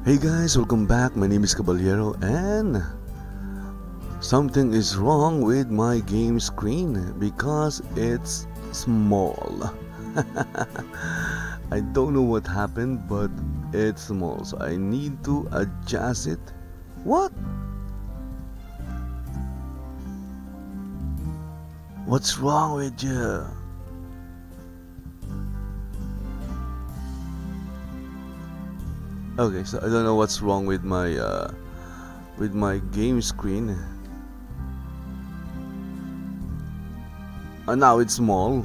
Hey guys, welcome back. My name is Caballero and something is wrong with my game screen because it's small. I don't know what happened, but it's small, so I need to adjust it. What? What's wrong with you? Okay, so I don't know what's wrong with my game screen. Now it's small.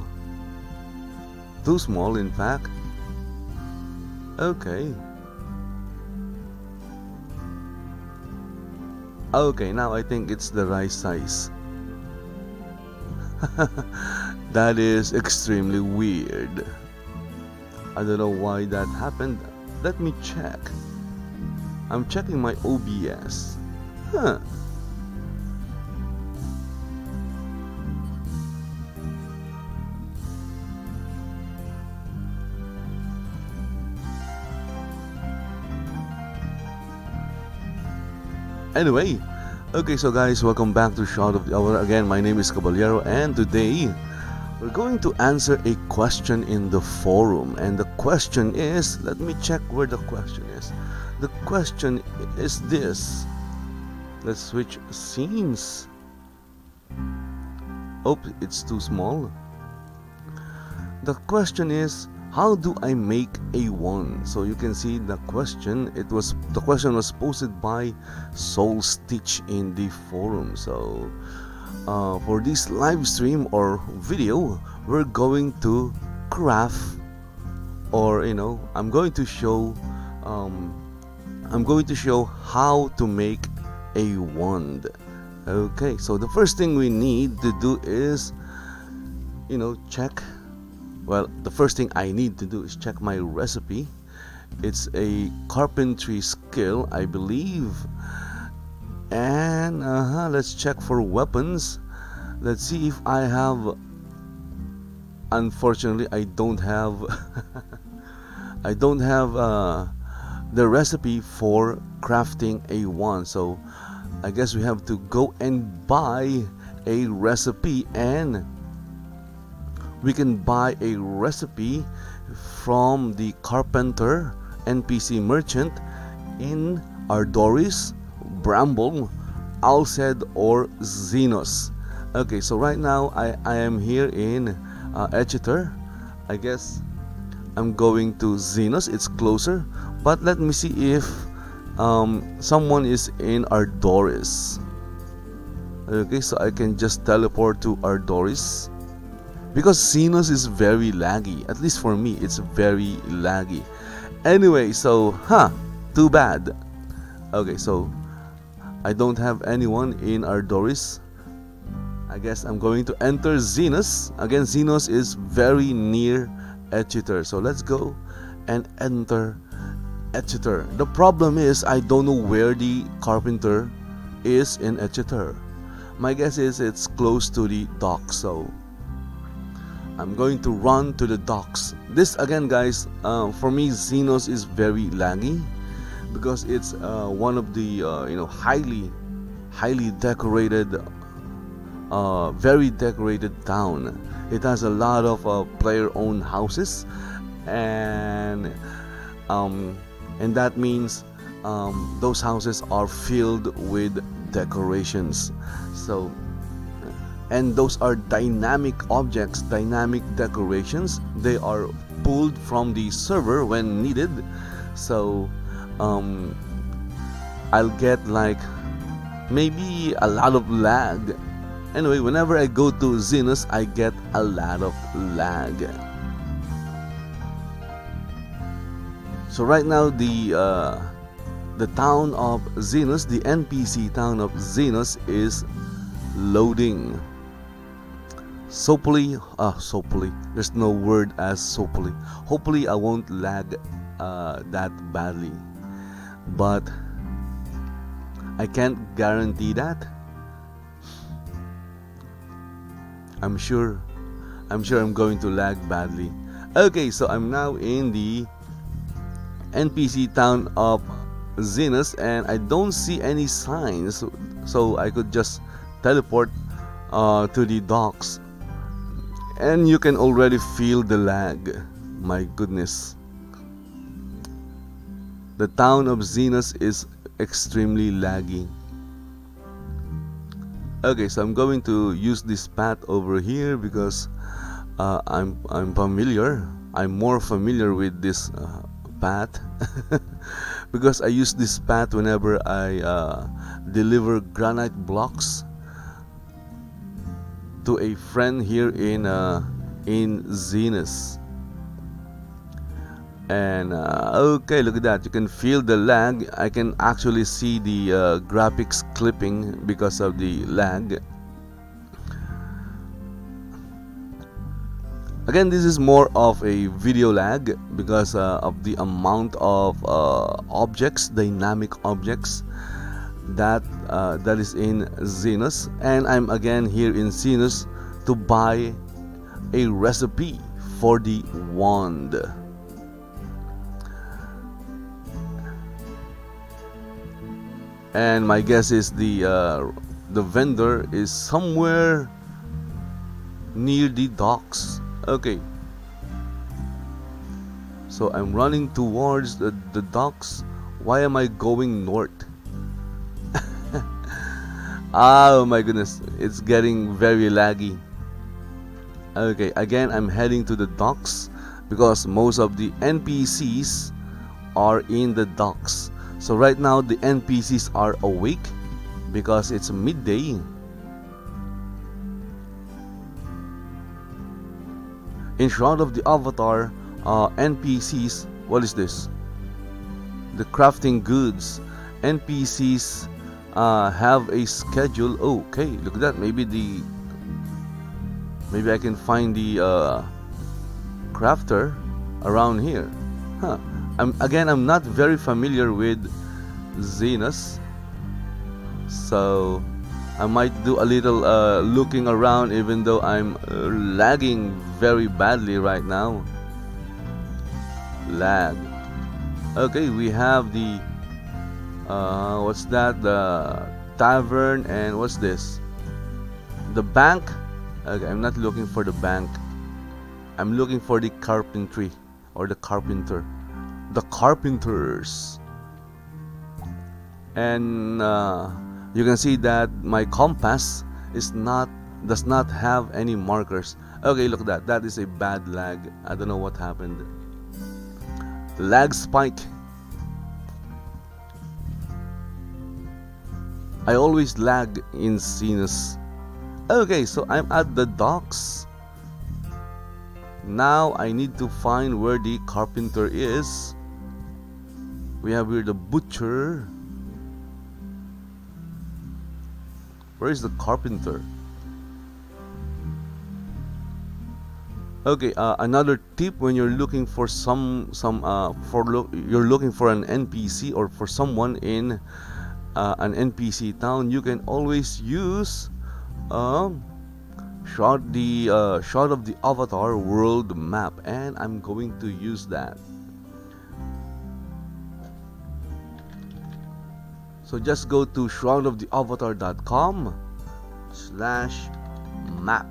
Too small, in fact. Okay. Okay, now I think it's the right size. That is extremely weird. I don't know why that happened. Let me check. I'm checking my OBS. Huh. Anyway, okay, so guys, welcome back to Shroud of the Hour. Again, my name is Caballero, and today we're going to answer a question in the forum. And the question is, let me check where the question is. The question is this. Let's switch scenes. Oh, it's too small. The question is, how do I make a wand? So you can see the question. The question was posted by Soulstich in the forum. So for this live stream or video, we're going to craft, or I'm going to show how to make a wand. Okay, so the first thing we need to do is check. Well, the first thing I need to do is check my recipe. It's a carpentry skill, I believe. And let's check for weapons. Let's see if I have. Unfortunately, I don't have the recipe for crafting a wand, so I guess we have to go and buy a recipe. And we can buy a recipe from the carpenter NPC merchant in Ardoris, Bramble, Alced, or Xenos. Okay, so right now I am here in Exeter. I guess I'm going to Xenos. It's closer, but let me see if someone is in Ardoris. Okay, so I can just teleport to Ardoris, because Xenos is very laggy. At least for me, it's very laggy. Anyway, so too bad. Okay, so I don't have anyone in Ardoris. I guess I'm going to enter Xenos. Again, Xenos is very near Exeter, so let's go and enter Exeter. The problem is I don't know where the carpenter is in Exeter. My guess is it's close to the docks, so I'm going to run to the docks. This again, guys, for me, Xenos is very laggy because it's one of the highly decorated, very decorated town. It has a lot of player-owned houses, and that means those houses are filled with decorations. So, and those are dynamic objects, dynamic decorations. They are pulled from the server when needed. So I'll get like maybe a lot of lag. Anyway, whenever I go to Xenos, I get a lot of lag. So right now the town of Xenos, the NPC town of Xenos, is loading. Soapily, there's no word as soapily. Hopefully I won't lag that badly, but I can't guarantee that. I'm sure I'm going to lag badly. Okay, so I'm now in the NPC town of Zenus, and I don't see any signs, so I could just teleport to the docks, and you can already feel the lag. My goodness, the town of Zenus is extremely laggy. Okay, so I'm going to use this path over here because I'm familiar. I'm more familiar with this path because I use this path whenever I deliver granite blocks to a friend here in Zenus. And okay, look at that. You can feel the lag. I can actually see the graphics clipping because of the lag. Again, this is more of a video lag because of the amount of objects, dynamic objects that is in Zenus. And I'm again here in Zenus to buy a recipe for the wand. And my guess is the vendor is somewhere near the docks. Okay, so I'm running towards the docks. Why am I going north? Oh my goodness, it's getting very laggy. Okay, again I'm heading to the docks because most of the NPCs are in the docks. So right now the NPCs are awake because it's midday. In Shroud of the Avatar, NPCs, what is this? The crafting goods. NPCs have a schedule. Oh, okay, look at that. Maybe I can find the crafter around here. Huh. I'm not very familiar with Zenus, so I might do a little looking around, even though I'm lagging very badly right now. Lag. Okay, we have the what's that? The tavern, and what's this? The bank. Okay, I'm not looking for the bank. I'm looking for the carpentry or the carpenter. The carpenters. And you can see that my compass does not have any markers. Okay, look at that. That is a bad lag. I don't know what happened. Lag spike. I always lag in Zenus. Okay, so I'm at the docks. Now I need to find where the carpenter is. We have here the butcher. Where is the carpenter? Okay, another tip when you're looking for you're looking for an NPC or for someone in an NPC town, you can always use Shroud of the Avatar world map, and I'm going to use that. So just go to shroudoftheavatar.com/map.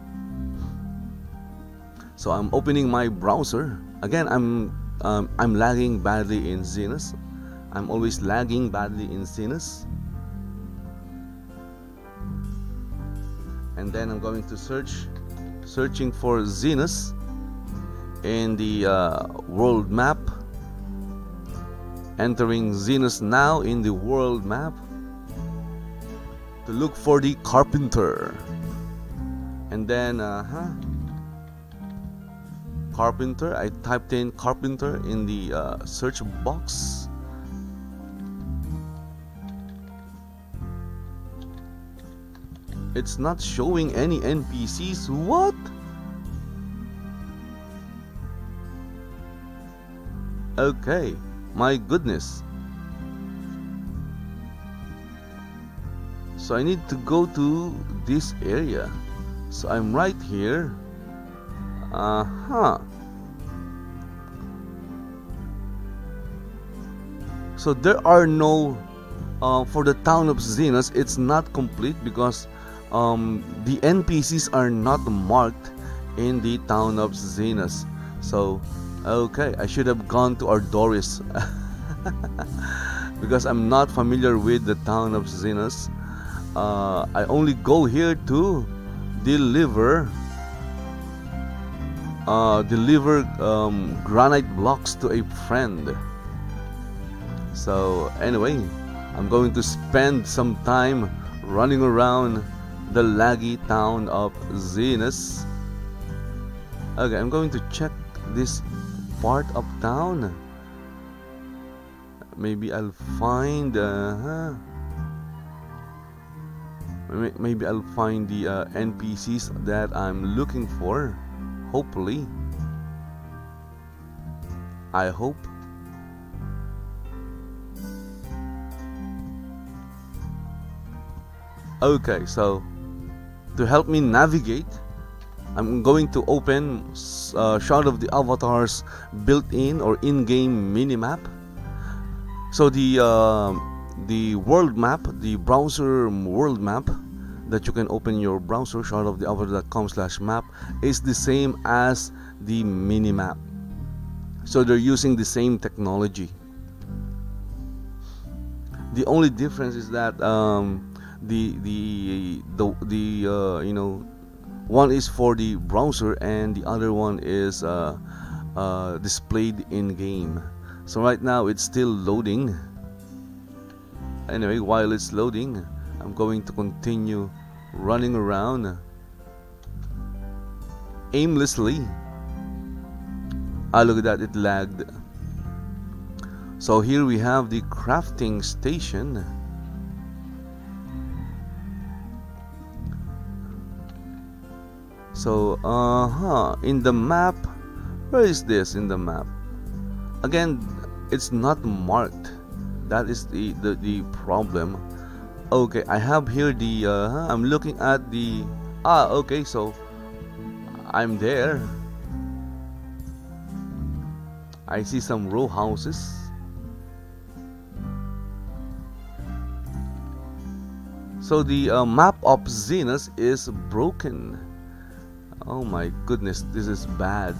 So I'm opening my browser. Again, I'm lagging badly in Zenus. I'm always lagging badly in Zenus. And then I'm going to searching for Zenus in the world map. Entering Zenus now in the world map to look for the carpenter. And then carpenter, I typed in carpenter in the search box. It's not showing any NPCs. What? Okay, my goodness. So I need to go to this area. So I'm right here. So there are no for the town of Xenos. It's not complete because the NPCs are not marked in the town of Xenos. So okay, I should have gone to Ardoris because I'm not familiar with the town of Xenos. I only go here to deliver granite blocks to a friend. So anyway, I'm going to spend some time running around the laggy town of Xenos. Okay, I'm going to check this part of town. Maybe I'll find maybe I'll find the NPCs that I'm looking for. Hopefully, I hope. Okay, so to help me navigate, I'm going to open Shroud of the Avatar's built-in or in-game minimap. So the world map, the browser world map that you can open your browser, shroudoftheavatar.com/map, is the same as the minimap. So they're using the same technology. The only difference is that you know, one is for the browser and the other one is displayed in game. So right now it's still loading. Anyway, while it's loading, I'm going to continue running around aimlessly. Ah, look at that, it lagged. So here we have the crafting station. So in the map, where is this in the map? Again, it's not marked. That is the problem. Okay, I have here the I'm looking at the okay, so I'm there. I see some row houses. So the map of Xenos is broken. Oh my goodness, this is bad.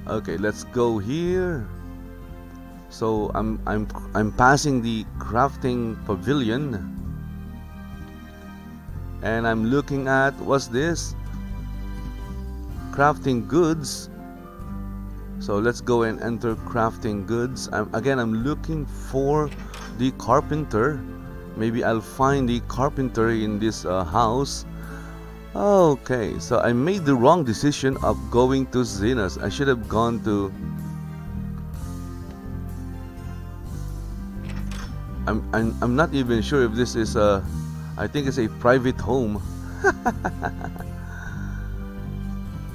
Okay, let's go here. So I'm passing the crafting pavilion, and I'm looking at, what's this? Crafting goods. So let's go and enter crafting goods. I'm looking for the carpenter. Maybe I'll find the carpenter in this house. Okay, so I made the wrong decision of going to Xenos. I should have gone to I'm not even sure if this is I think it's a private home.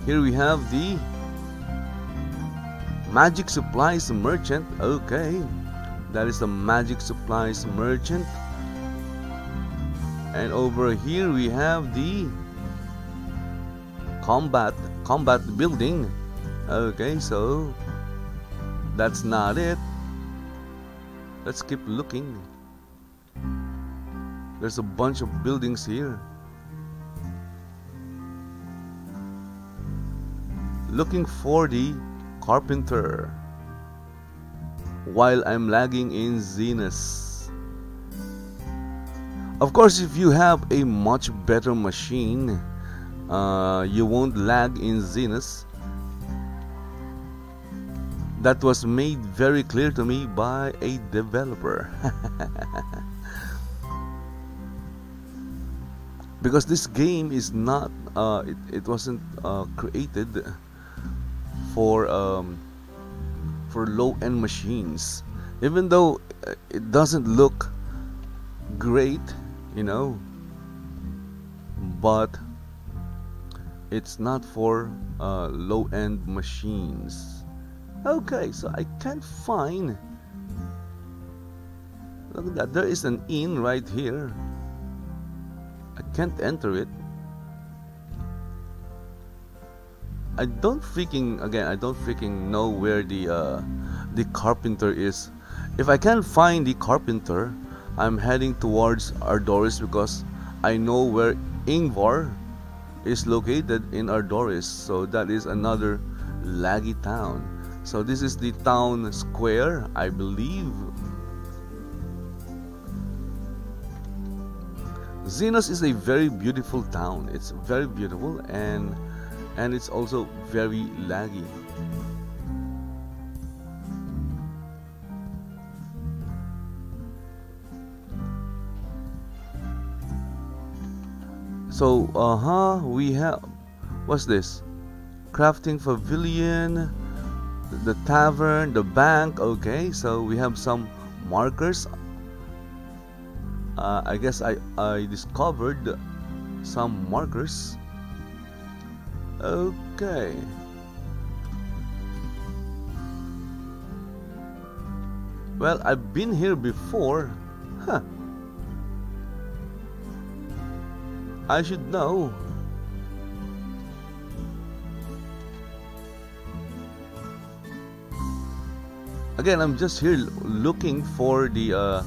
Here we have the Magic Supplies Merchant. Okay, that is the Magic Supplies Merchant. And over here we have the combat building. Okay, so that's not it. Let's keep looking. There's a bunch of buildings here. Looking for the carpenter while I'm lagging in Xenos. Of course, if you have a much better machine, you won't lag in Xenos. That was made very clear to me by a developer. Because this game is not it wasn't created for low-end machines. Even though it doesn't look great, you know, but it's not for low-end machines. Okay, so I can't find. Look at that, there is an inn right here. I can't enter it. I don't freaking know where the the carpenter is. If I can't find the carpenter, I'm heading towards Ardoris because I know where Ingvar is located in Ardoris. So that is another laggy town. So this is the town square, I believe. Xenos is a very beautiful town. It's very beautiful, and it's also very laggy. So we have, what's this? Crafting pavilion, the tavern, the bank. Okay, so we have some markers. I guess I discovered some markers. Okay. Well, I've been here before. Huh. I should know. Again, I'm just here looking for the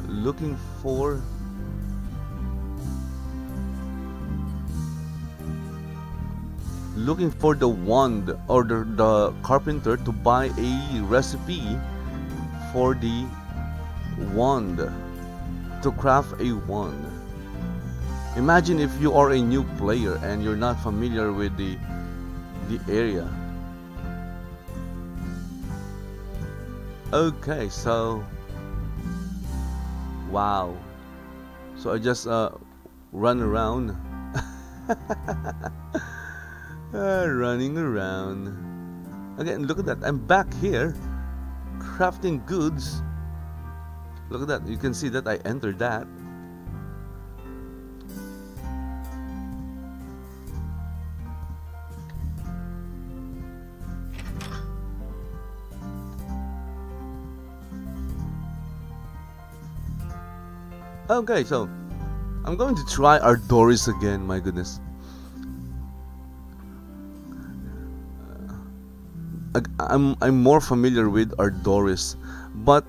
looking for the wand or the carpenter to buy a recipe for the wand, to craft a wand. Imagine if you are a new player and you're not familiar with the area. Okay, so wow. So I just run around. Running around. Again, look at that. I'm back here crafting goods. Look at that. You can see that I entered that. Okay, so I'm going to try Ardoris again. My goodness. I'm more familiar with Ardoris, but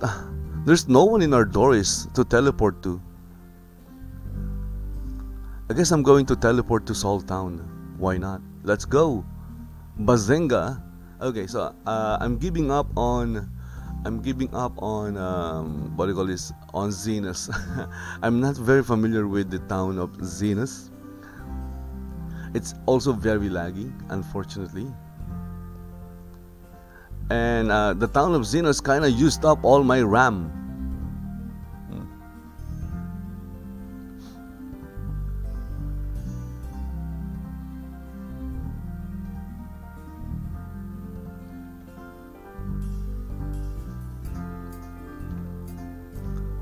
there's no one in Ardoris to teleport to. I guess I'm going to teleport to Soul Town. Why not? Let's go. Bazinga. Okay, so I'm giving up on what do you call this, on Xenos. I'm not very familiar with the town of Xenos. It's also very laggy, unfortunately. And the town of Xenos kind of used up all my RAM.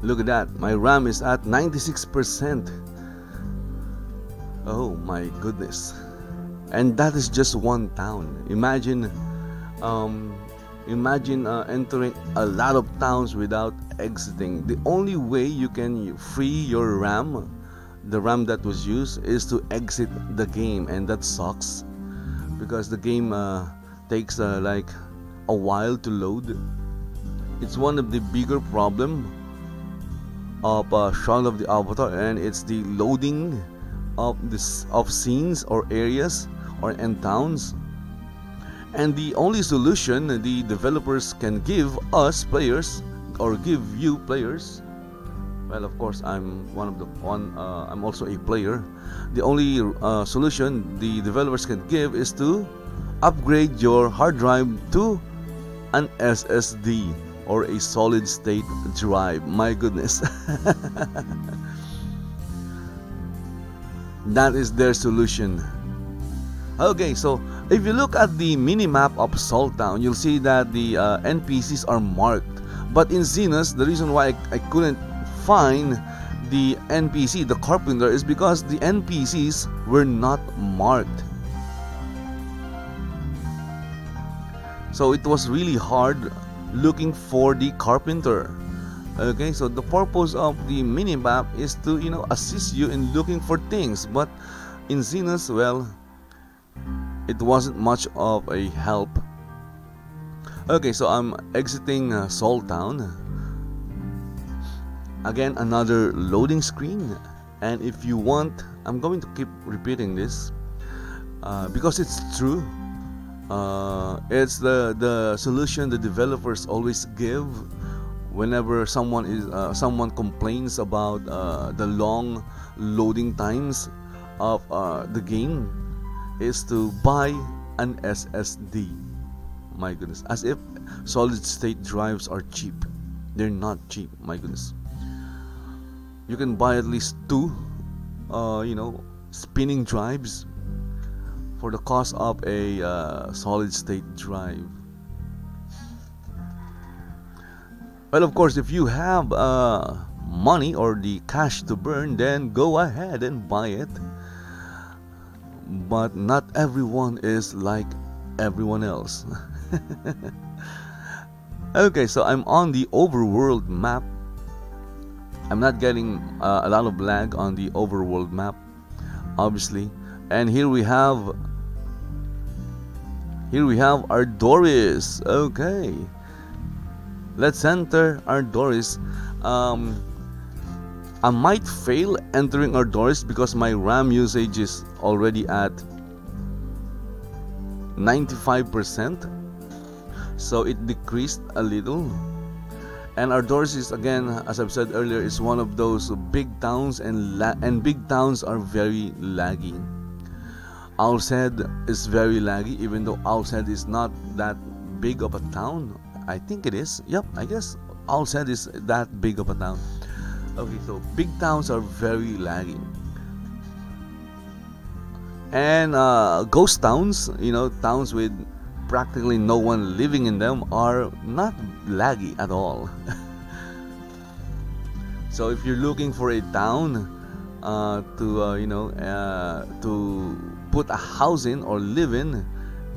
Look at that, my RAM is at 96%. Oh my goodness. And that is just one town. Imagine entering a lot of towns without exiting. The only way you can free your RAM, the RAM that was used, is to exit the game, and that sucks because the game takes like a while to load. It's one of the bigger problem of Shroud of the Avatar, and it's the loading of scenes or areas and towns. And the only solution the developers can give us players, or give you players, well, of course I'm I'm also a player. The only solution the developers can give is to upgrade your hard drive to an SSD, or a solid state drive. My goodness. That is their solution. Okay, so if you look at the minimap of Soul Town, you'll see that the NPCs are marked. But in Xenos, the reason why I couldn't find the NPC, the carpenter, is because the NPCs were not marked. So it was really hard looking for the carpenter. Okay, so the purpose of the minimap is to, assist you in looking for things. But in Xenos, well, it wasn't much of a help. Okay, so I'm exiting Seoul Town. Again, another loading screen. And if you want, I'm going to keep repeating this because it's true. It's the solution the developers always give whenever someone complains about the long loading times of the game, is to buy an SSD. My goodness, as if solid state drives are cheap. They're not cheap, my goodness. You can buy at least two spinning drives for the cost of a solid state drive. Well, of course, if you have money or the cash to burn, then go ahead and buy it. But not everyone is like everyone else. Okay, so I'm on the overworld map. I'm not getting a lot of lag on the overworld map, obviously. And here we have Ardoris. Okay, let's enter Ardoris. I might fail entering Ardoris because my RAM usage is already at 95%, so it decreased a little. And Ardoris is, again, as I've said earlier, is one of those big towns, and big towns are very laggy. Alced is very laggy, even though Alced is not that big of a town. I think it is. Yep, I guess Alced is that big of a town. Okay, so big towns are very laggy. And ghost towns, towns with practically no one living in them, are not laggy at all. So if you're looking for a town to put a house in or live in,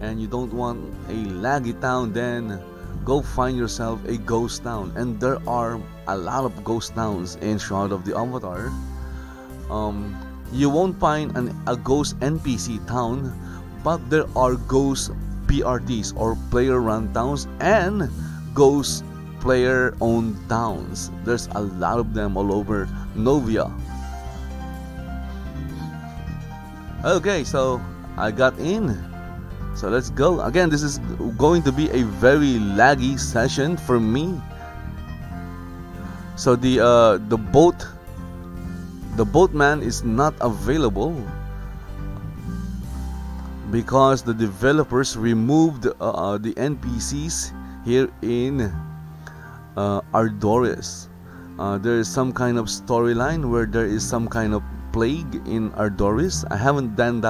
and you don't want a laggy town, then go find yourself a ghost town. And there are a lot of ghost towns in Shroud of the Avatar. You won't find a ghost NPC town, but there are ghost PRTs or player run towns and ghost player owned towns. There's a lot of them all over Novia. Okay, so I got in. So let's go. Again, this is going to be a very laggy session for me. So the boatman is not available because the developers removed the NPCs here in Ardoris. There is some kind of storyline where there is some kind of plague in Ardoris. I haven't done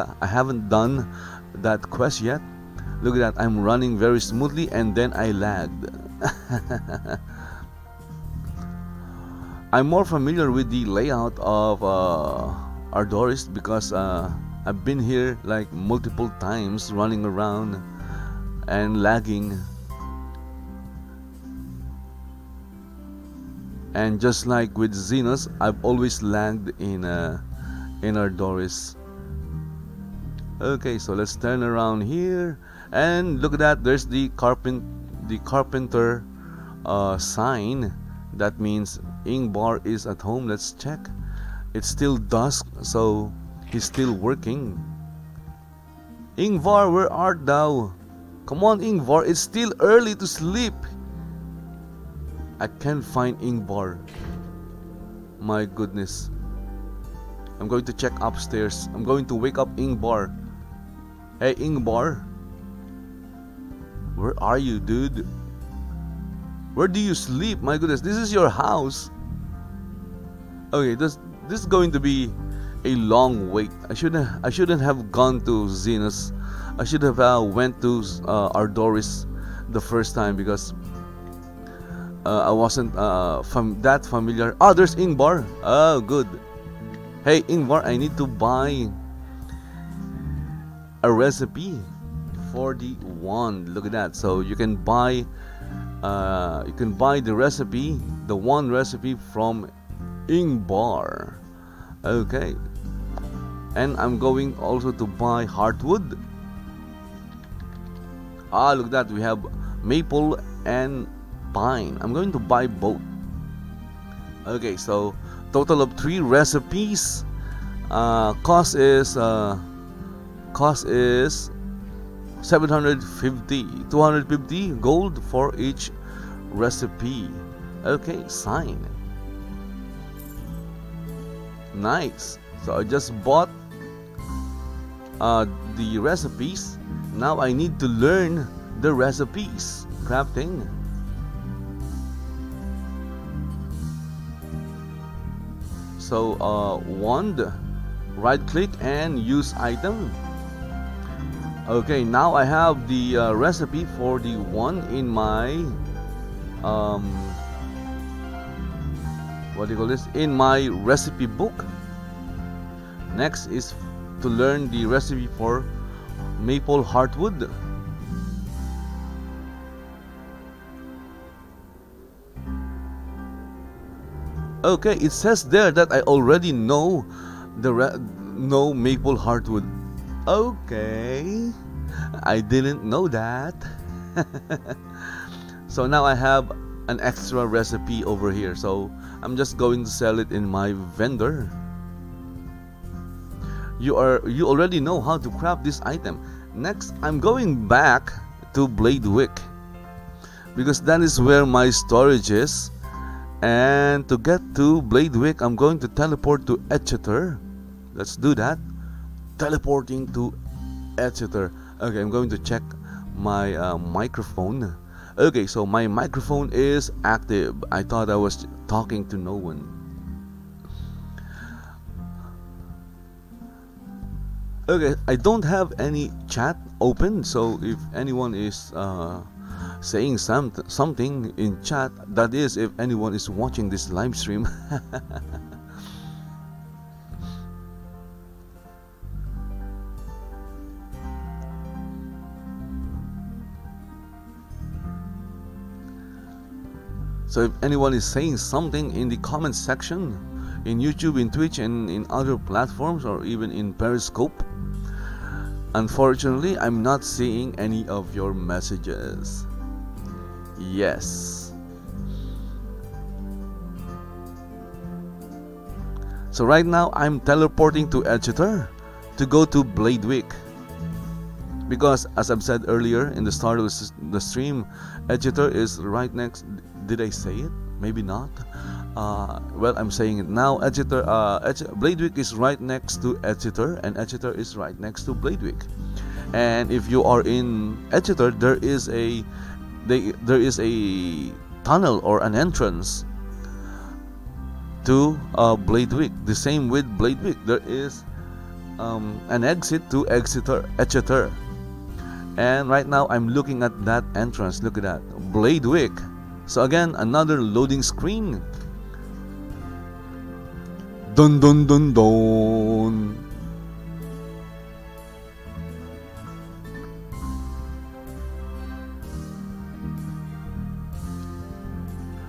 that quest yet. Look at that, I'm running very smoothly and then I lagged. I'm more familiar with the layout of Ardoris because I've been here like multiple times, running around and lagging. And just like with Xenos, I've always lagged in Ardoris. Okay, so let's turn around here and look at that. There's the carpenter sign. That means Ingvar is at home. Let's check. It's still dusk, so he's still working. Ingvar, where art thou? Come on, Ingvar, it's still early to sleep. I can't find Ingvar. My goodness. I'm going to check upstairs. I'm going to wake up Ingvar. Hey, Ingvar. Where are you, dude? Where do you sleep? My goodness, this is your house. Okay, this is going to be a long wait. I shouldn't have gone to Xenos. I should have went to Ardoris the first time because I wasn't that familiar. Oh, there's Ingvar. Oh, good. Hey, Ingvar, I need to buy a recipe for the wand. Look at that. So you can buy the recipe, the one recipe from Ingvar. Okay, and I'm going also to buy heartwood. Ah, look at that, we have maple and pine. I'm going to buy both. Okay, so total of 3 recipes. Cost is 750, 250 gold for each recipe. Okay, sign. Nice. So I just bought the recipes. Now I need to learn the recipes crafting. So wand, right click and use item. Okay, now I have the recipe for the one in my what do you call this, in my recipe book. Next is to learn the recipe for maple heartwood. Okay, it says there that I already know know maple heartwood. Okay, I didn't know that. So now I have an extra recipe over here, so I'm just going to sell it in my vendor. You already know how to craft this item. Next, I'm going back to Bladewick because that is where my storage is. And to get to Bladewick, I'm going to teleport to Exeter. Let's do that. Teleporting to Exeter. Okay, I'm going to check my microphone. Okay, so my microphone is active. I thought I was talking to no one. Okay, I don't have any chat open, so if anyone is saying something in chat, that is if anyone is watching this live stream. So if anyone is saying something in the comment section in YouTube, in Twitch, and in other platforms, or even in Periscope, unfortunately I'm not seeing any of your messages. Yes. So right now I'm teleporting to Exeter to go to Bladewick, because as I've said earlier in the start of the stream, Exeter is right next. Did I say it? Maybe not. Well, I'm saying it now. Bladewick is right next to Exeter, and Exeter is right next to Bladewick. And if you are in Exeter, there is a tunnel or an entrance to Bladewick. The same with Bladewick, there is an exit to Exeter. And right now I'm looking at that entrance. Look at that, Bladewick. So again, another loading screen. Dun dun dun dun.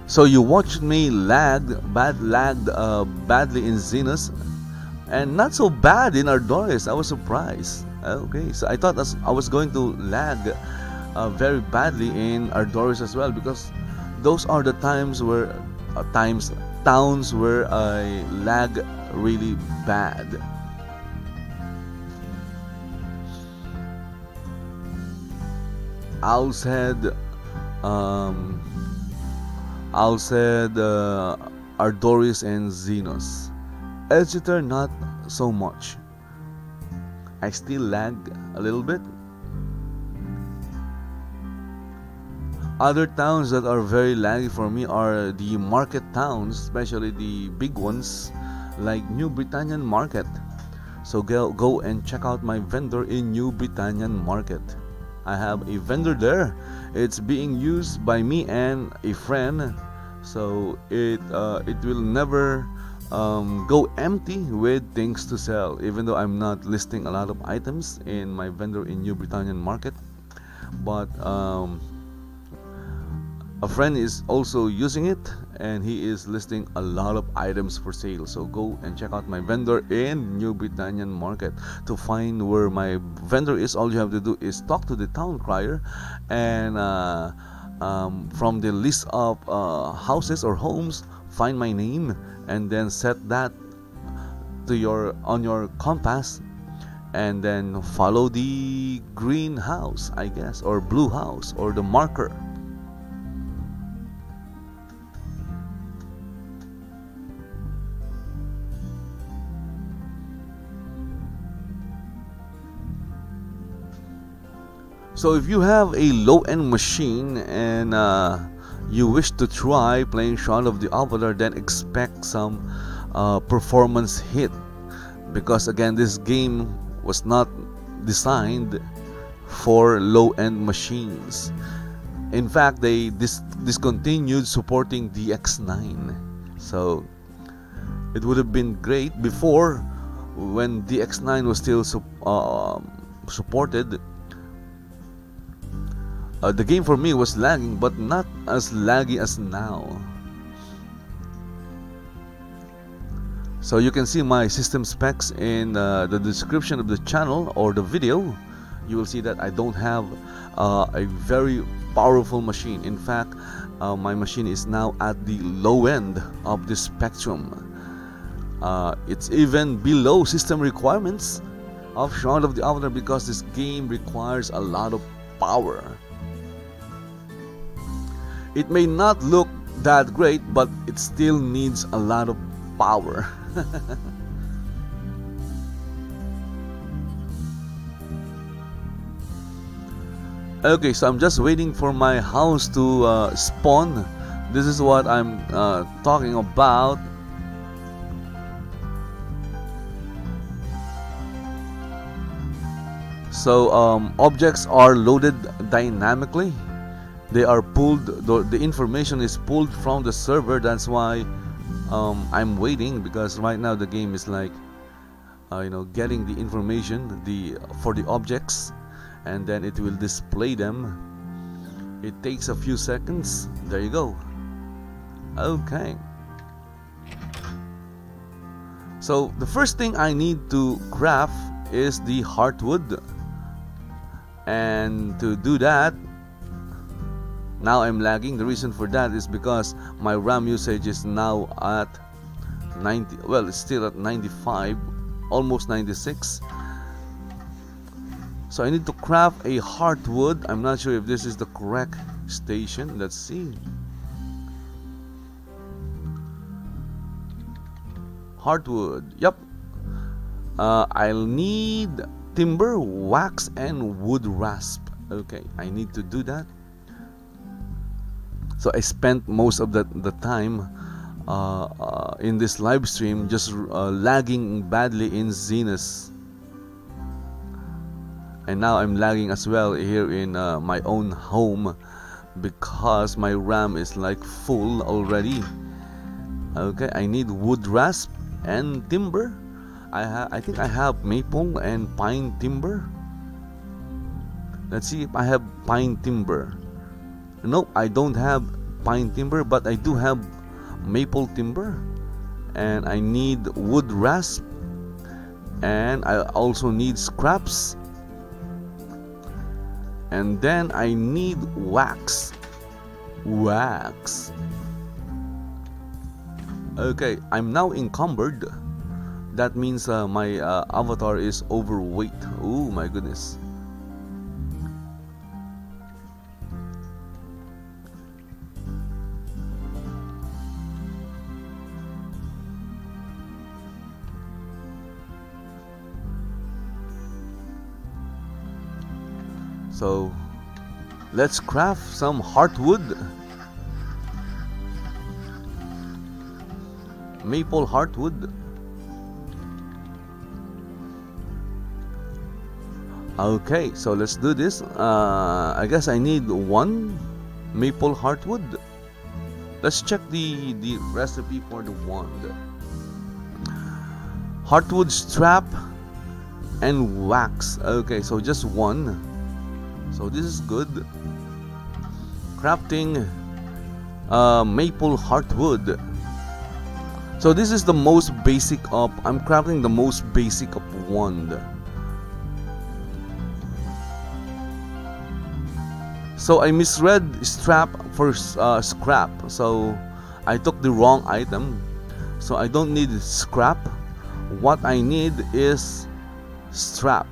So you watched me lagged badly in Xenos, and not so bad in Ardoris. I was surprised. Okay, so I thought I was going to lag very badly in Ardoris as well, because those are the times where towns where I lag really bad. Owl's Head, Ardoris, and Xenos. Exeter, not so much. I still lag a little bit. Other towns that are very laggy for me are the market towns, especially the big ones like New Britannian Market. So go and check out my vendor in New Britannian Market. I have a vendor there. It's being used by me and a friend, so it will never go empty with things to sell, even though I'm not listing a lot of items in my vendor in New Britannian Market. But a friend is also using it, and he is listing a lot of items for sale. So go and check out my vendor in New Britannian Market. To find where my vendor is, all you have to do is talk to the town crier, and from the list of houses or homes, find my name, and then set that to on your compass, and then follow the green house, I guess, or blue house, or the marker. So if you have a low-end machine and you wish to try playing Shroud of the Avatar, then expect some performance hit, because again, this game was not designed for low-end machines. In fact, they discontinued supporting the X9. So it would have been great before, when the X9 was still supported. The game for me was lagging, but not as laggy as now. So you can see my system specs in the description of the channel or the video. You will see that I don't have a very powerful machine. In fact, my machine is now at the low end of the spectrum. It's even below system requirements of Shroud of the Avatar, because this game requires a lot of power. It may not look that great, but it still needs a lot of power. Okay, so I'm just waiting for my house to spawn. This is what I'm talking about. So objects are loaded dynamically. They are pulled, the information is pulled from the server. That's why I'm waiting, because right now the game is like getting the information for the objects, and then it will display them. It takes a few seconds. There you go. Okay, so the first thing I need to craft is the heartwood, and to do that, now I'm lagging. The reason for that is because my RAM usage is now at 90. Well, it's still at 95, almost 96. So I need to craft a heartwood. I'm not sure if this is the correct station. Let's see. Heartwood. Yep. I'll need timber, wax, and wood rasp. Okay, I need to do that. So I spent most of the time in this live stream just lagging badly in Zenus, and now I'm lagging as well here in my own home, because my RAM is like full already. Okay, I need wood rasp and timber. I think I have maple and pine timber. Let's see if I have pine timber. Nope, I don't have pine timber, but I do have maple timber, and I need wood rasp, and I also need scraps, and then I need wax. Okay, I'm now encumbered. That means my avatar is overweight. Oh my goodness. So let's craft some heartwood. Maple heartwood. Okay, so let's do this. I guess I need one maple heartwood. Let's check the recipe for the wand. Heartwood strap and wax. Okay, so just one. So this is good. Crafting maple heartwood. So this is the most basic of, I'm crafting the most basic of wand. So I misread strap for scrap, so I took the wrong item. So I don't need scrap. What I need is strap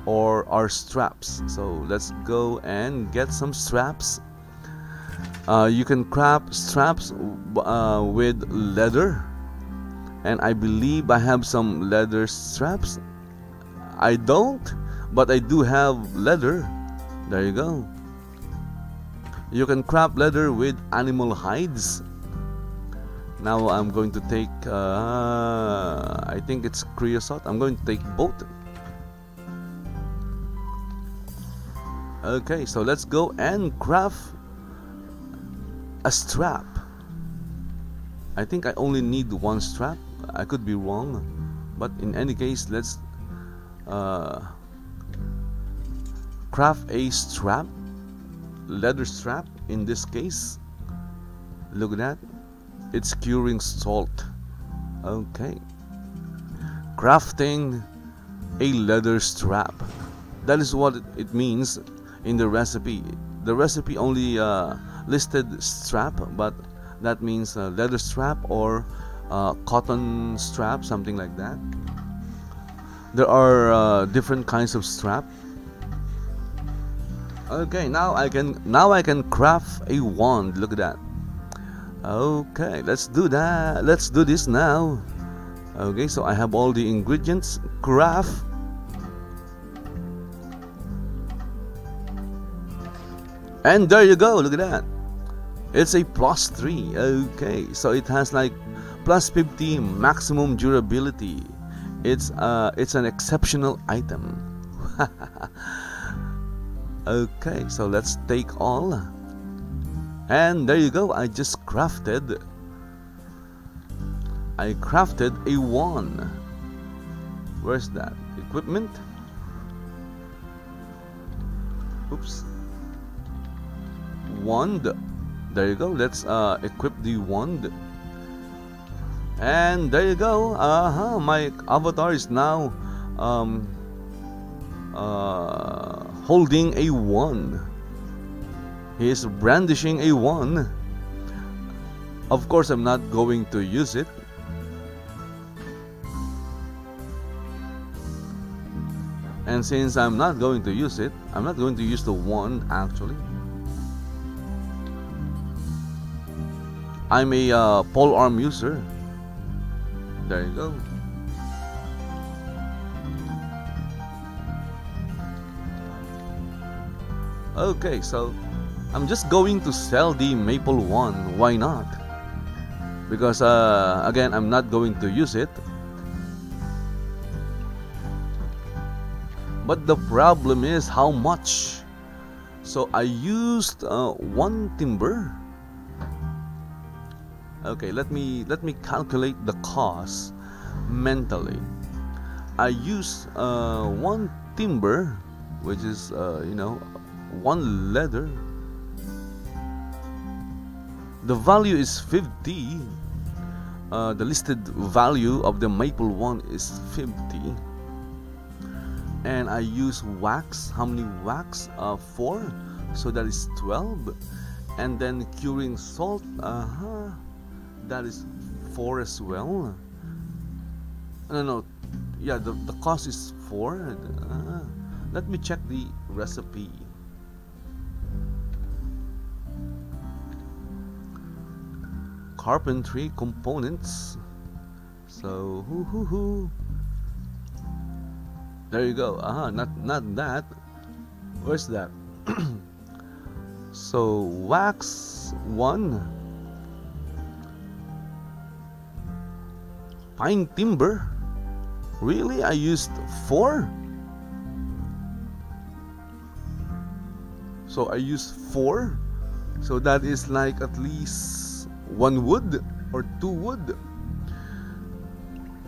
or straps. So let's go and get some straps. You can craft straps with leather, and I believe I have some leather straps. I don't, but I do have leather. There you go. You can craft leather with animal hides. Now I'm going to take I think it's creosote. I'm going to take both. Okay, so let's go and craft a strap. I think I only need one strap. I could be wrong, but in any case, let's craft a strap, leather strap in this case. Look at that, it's curing salt. Okay, crafting a leather strap. That is what it means in the recipe. The recipe only listed strap, but that means leather strap or cotton strap, something like that. There are different kinds of strap. Okay, now I can craft a wand. Look at that. Okay, let's do that. Let's do this now. Okay, so I have all the ingredients. Craft. And there you go. Look at that. It's a +3. Okay, so it has like +50 maximum durability. It's an exceptional item. Okay, so let's take all. And there you go. I crafted a wand. Where's that? Equipment. Oops. Wand. There you go. Let's equip the wand. And there you go. My avatar is now holding a wand. He is brandishing a wand. Of course, I'm not going to use it. And since I'm not going to use it, I'm not going to use the wand actually. I'm a polearm user. There you go. Okay, so I'm just going to sell the maple wand. Why not? Because again, I'm not going to use it. But the problem is how much. So I used 1 timber. Okay, let me calculate the cost mentally. I used 1 timber, which is 1 leather. The value is 50. The listed value of the maple wand is 50. And I use wax. How many wax? 4. So that is 12. And then curing salt. That is 4 as well. No. Yeah, the cost is 4. Let me check the recipe. Carpentry components. So there you go. Not that. Where's that? So wax 1. Pine timber. Really? I used 4. So I used 4. So that is like at least 1 wood or 2 wood.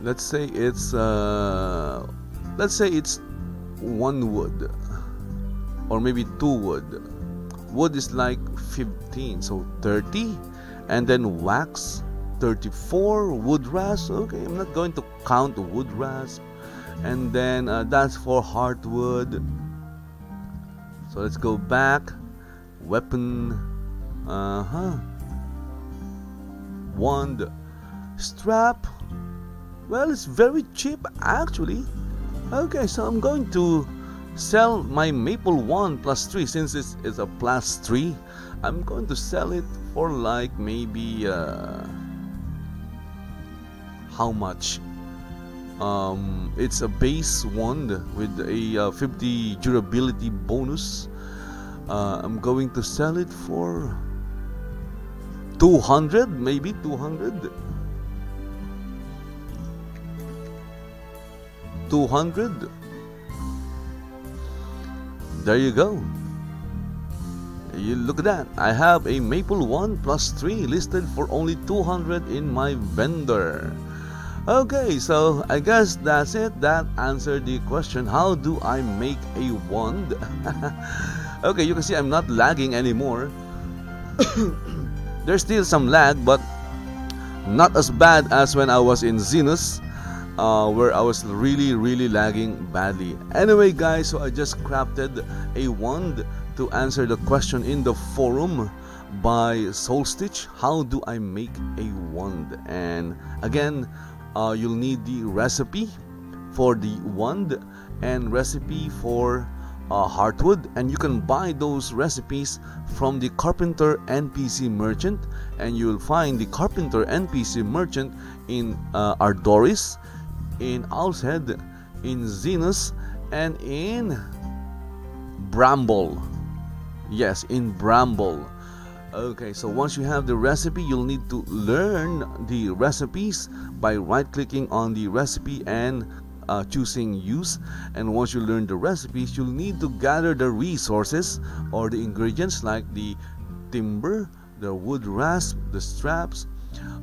Let's say it's 1 wood or maybe 2 wood. Wood is like 15, so 30, and then wax 34, wood rasp. Okay, I'm not going to count the wood rasp. And then that's for heartwood. So let's go back. Weapon, wand, strap. Well, it's very cheap actually. Okay, so I'm going to sell my maple wand +3 since it's a +3. I'm going to sell it for like maybe how much? It's a base wand with a 50 durability bonus. I'm going to sell it for 200, maybe 200. 200. There you go. You look at that. I have a maple wand +3 listed for only 200 in my vendor. Okay, so I guess that's it. That answered the question, how do I make a wand? Okay, you can see I'm not lagging anymore. There's still some lag, but not as bad as when I was in Xenos, where I was really lagging badly. Anyway guys, so I just crafted a wand to answer the question in the forum by soulstich. How do I make a wand? And again, you'll need the recipe for the wand and recipe for heartwood, and you can buy those recipes from the Carpenter NPC merchant, and you'll find the Carpenter NPC merchant in Ardoris, in Owl's Head, in Xenos, and in Bramble. Yes, in Bramble. Okay, so once you have the recipe, you'll need to learn the recipes by right-clicking on the recipe and choosing use. And once you learn the recipes, you'll need to gather the resources or the ingredients like the timber, the wood rasp, the straps,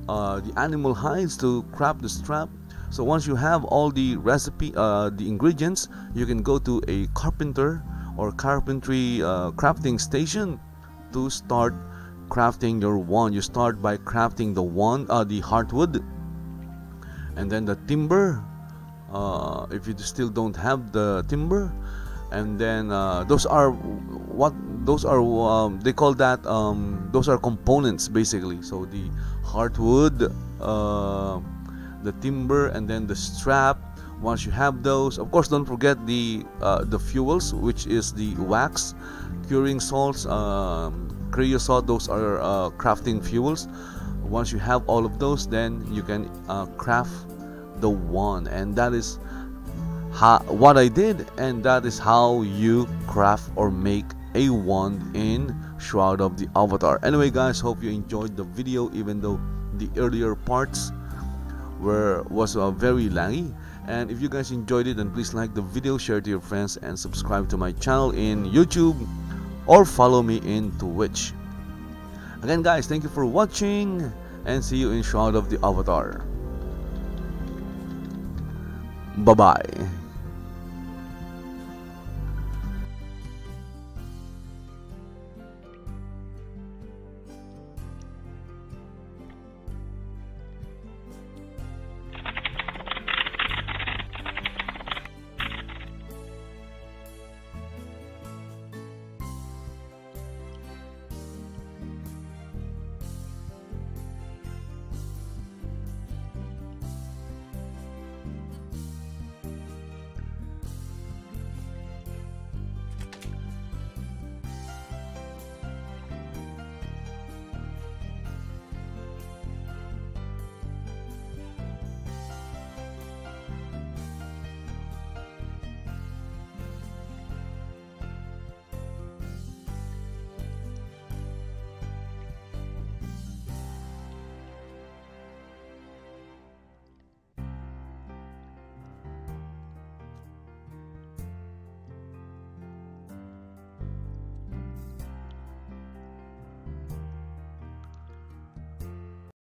the animal hides to craft the strap. So once you have all the recipe, the ingredients, you can go to a carpenter or carpentry crafting station to start crafting your wand. You start by crafting the wand, the heartwood, and then the timber. If you still don't have the timber, and then those are they call that those are components basically. So the heartwood, the timber, and then the strap. Once you have those, of course, don't forget the fuels, which is the wax, curing salts, creosote. Those are crafting fuels. Once you have all of those, then you can craft the wand, and that is what I did, and that is how you craft or make a wand in Shroud of the Avatar. Anyway guys, hope you enjoyed the video, even though the earlier parts was very laggy. And if you guys enjoyed it, then please like the video, share to your friends, and subscribe to my channel in YouTube or follow me in Twitch. Again guys, thank you for watching, and see you in Shroud of the Avatar. Bye bye.